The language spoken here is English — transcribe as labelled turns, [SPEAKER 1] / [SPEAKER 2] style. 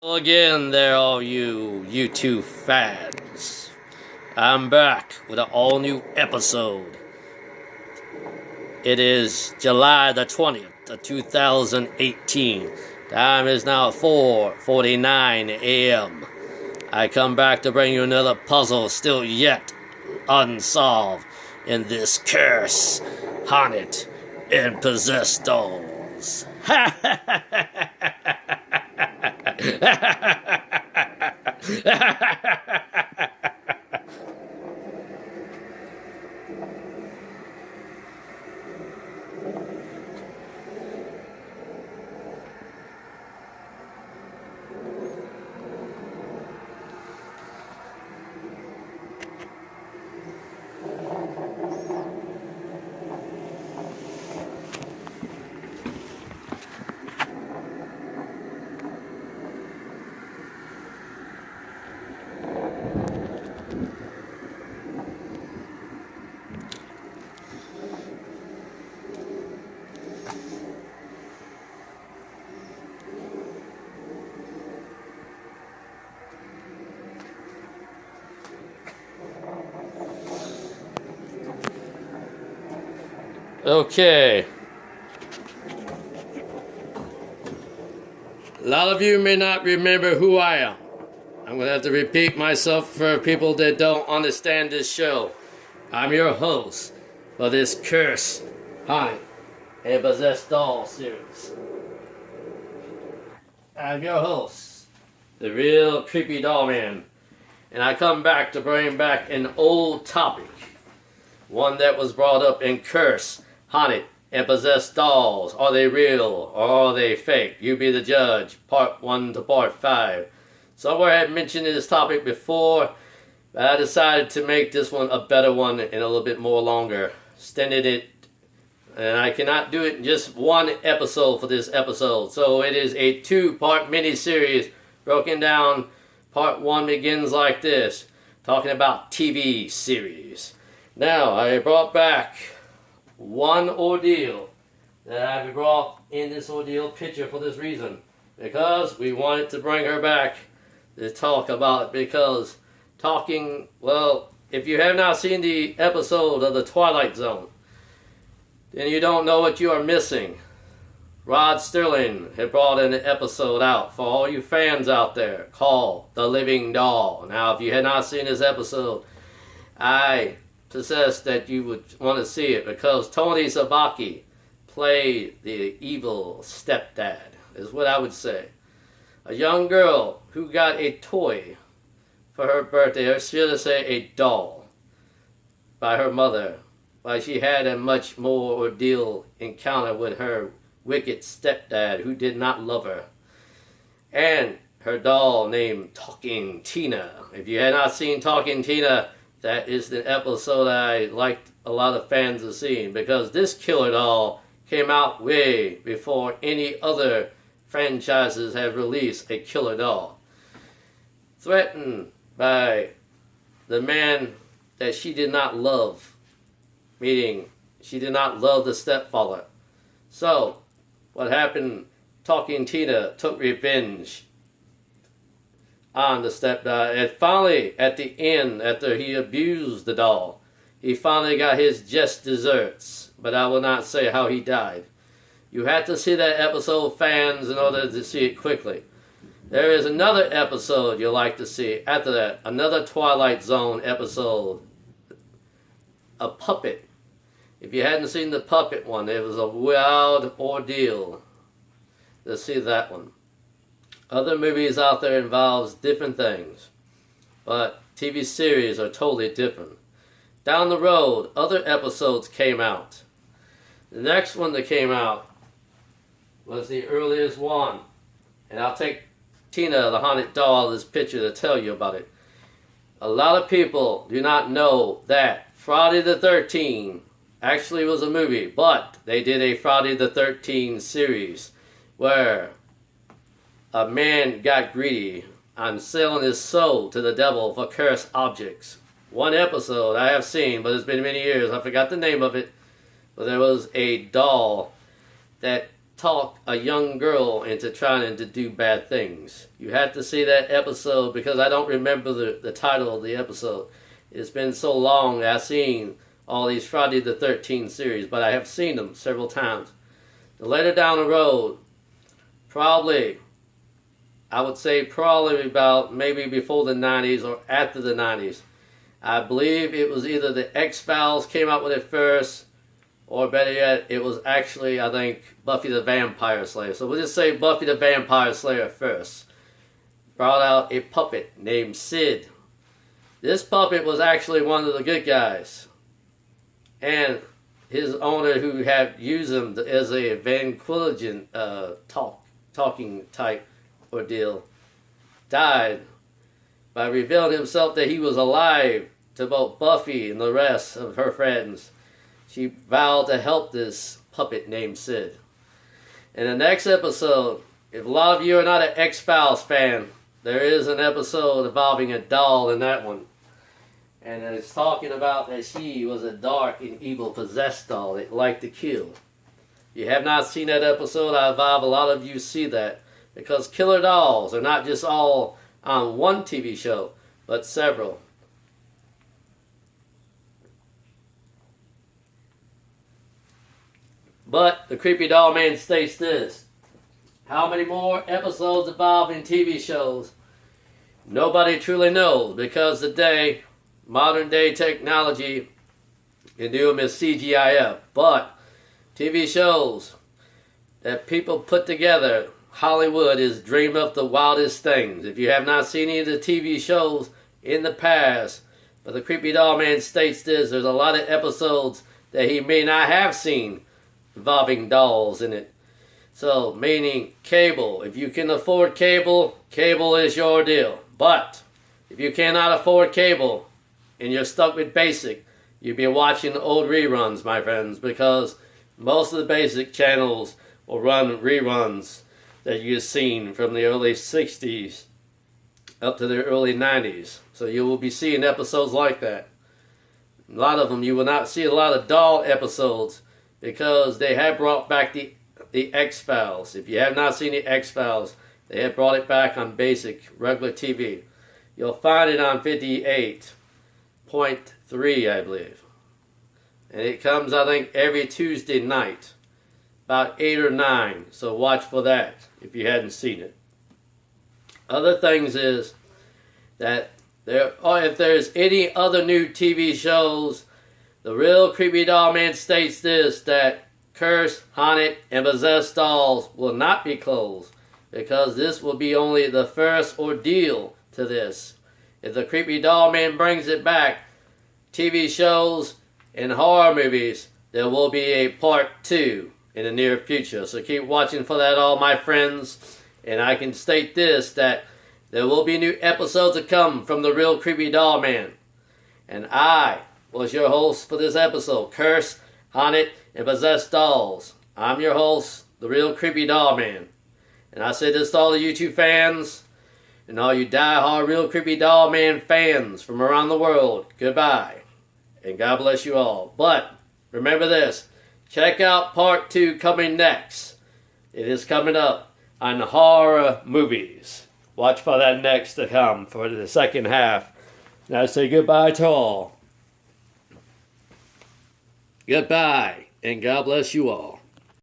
[SPEAKER 1] Again, there, all you YouTube fans. I'm back with an all new episode. It is July the 20th of 2018. Time is now 4:49 a.m. I come back to bring you another puzzle still yet unsolved in this curse, haunted, and possessed dolls. Ha ha ha ha Okay. A lot of you may not remember who I am. I'm going to have to repeat myself for people that don't understand this show. I'm your host for this Curse, Haunted, and Possessed Doll series. I'm your host, the real creepy doll man. And I come back to bring back an old topic. One that was brought up in Curse, Haunted, and Possessed Dolls. Are they real or are they fake? You be the judge. Part 1 to Part 5. Somewhere I had mentioned this topic before, but I decided to make this one a better one and a little bit more longer. Extended it, and I cannot do it in just one episode for this episode. So it is a 2-part mini-series broken down. Part 1 begins like this, talking about TV series. Now, I brought back one ordeal that I brought in this ordeal picture for this reason, because we wanted to bring her back to talk about it. Because talking, well, if you have not seen the episode of The Twilight Zone, then you don't know what you are missing. Rod Sterling had brought an episode out for all you fans out there called The Living Doll. Now, if you had not seen this episode, I suggest that you would want to see it, because Tony Sabaki played the evil stepdad, is what I would say. A young girl who got a toy for her birthday, or should I say a doll, by her mother, but she had a much more ordeal encounter with her wicked stepdad who did not love her. And her doll named Talking Tina. If you had not seen Talking Tina, that is the episode I liked a lot of fans have seen, because this killer doll came out way before any other franchises have released a killer doll. Threatened by the man that she did not love, meaning she did not love the stepfather. So, what happened, Talking Tina took revenge on the stepdad. And finally, at the end, after he abused the doll, he finally got his just desserts. But I will not say how he died. You have to see that episode, fans, in order to see it quickly. There is another episode you'll like to see after that. Another Twilight Zone episode. A puppet. If you hadn't seen the puppet one, it was a wild ordeal to see that one. Other movies out there involves different things, but TV series are totally different. Down the road, other episodes came out. The next one that came out was the earliest one, and I'll take Tina, the haunted doll, this picture to tell you about it. A lot of people do not know that Friday the 13th actually was a movie, but they did a Friday the 13th series where a man got greedy on selling his soul to the devil for cursed objects. One episode I have seen, but it's been many years. I forgot the name of it. But there was a doll that talk a young girl into trying to do bad things. You have to see that episode because I don't remember the title of the episode. It's been so long I've seen all these Friday the 13th series, but I have seen them several times. Later down the road, probably, I would say probably about maybe before the 90s or after the 90s, I believe it was either the X-Files came out with it first, or better yet, it was actually, I think, Buffy the Vampire Slayer. So we'll just say Buffy the Vampire Slayer first. Brought out a puppet named Sid. This puppet was actually one of the good guys. And his owner, who had used him as a ventriloquist talking type ordeal, died by revealing himself that he was alive to both Buffy and the rest of her friends. She vowed to help this puppet named Sid. In the next episode, if a lot of you are not an X-Files fan, there is an episode involving a doll in that one. And it's talking about that she was a dark and evil possessed doll that liked to kill. If you have not seen that episode, I advise a lot of you see that. Because killer dolls are not just all on one TV show, but several. But the Creepy Doll Man states this: how many more episodes involving TV shows? Nobody truly knows, because today, modern day technology can do them as CGIF. But TV shows that people put together, Hollywood is dreaming up the wildest things. If you have not seen any of the TV shows in the past, but the Creepy Doll Man states this: there's a lot of episodes that he may not have seen involving dolls in it. So, meaning cable. If you can afford cable, cable is your deal. But if you cannot afford cable and you're stuck with basic, you'll be watching old reruns, my friends, because most of the basic channels will run reruns that you've seen from the early 60s up to the early 90s. So you will be seeing episodes like that. A lot of them, you will not see a lot of doll episodes because they have brought back the X-Files. If you have not seen the X-Files, they have brought it back on basic, regular TV. You'll find it on 58.3, I believe. And it comes, I think, every Tuesday night, about 8 or 9. So watch for that if you hadn't seen it. Other things is that if there's any other new TV shows, the real Creepy Doll Man states this: that cursed, haunted, and possessed dolls will not be closed, because this will be only the first ordeal to this. If the Creepy Doll Man brings it back, TV shows and horror movies, there will be a part 2 in the near future. So keep watching for that, all my friends. And I can state this, that there will be new episodes to come from the real Creepy Doll Man. And I was your host for this episode: Cursed, Haunted, and Possessed Dolls. I'm your host, the real Creepy Doll Man. And I say this to all the YouTube fans and all you die-hard real Creepy Doll Man fans from around the world. Goodbye. And God bless you all. But remember this: check out part 2 coming next. It is coming up on horror movies. Watch for that next to come for the second half. Now I say goodbye to all. Goodbye, and God bless you all.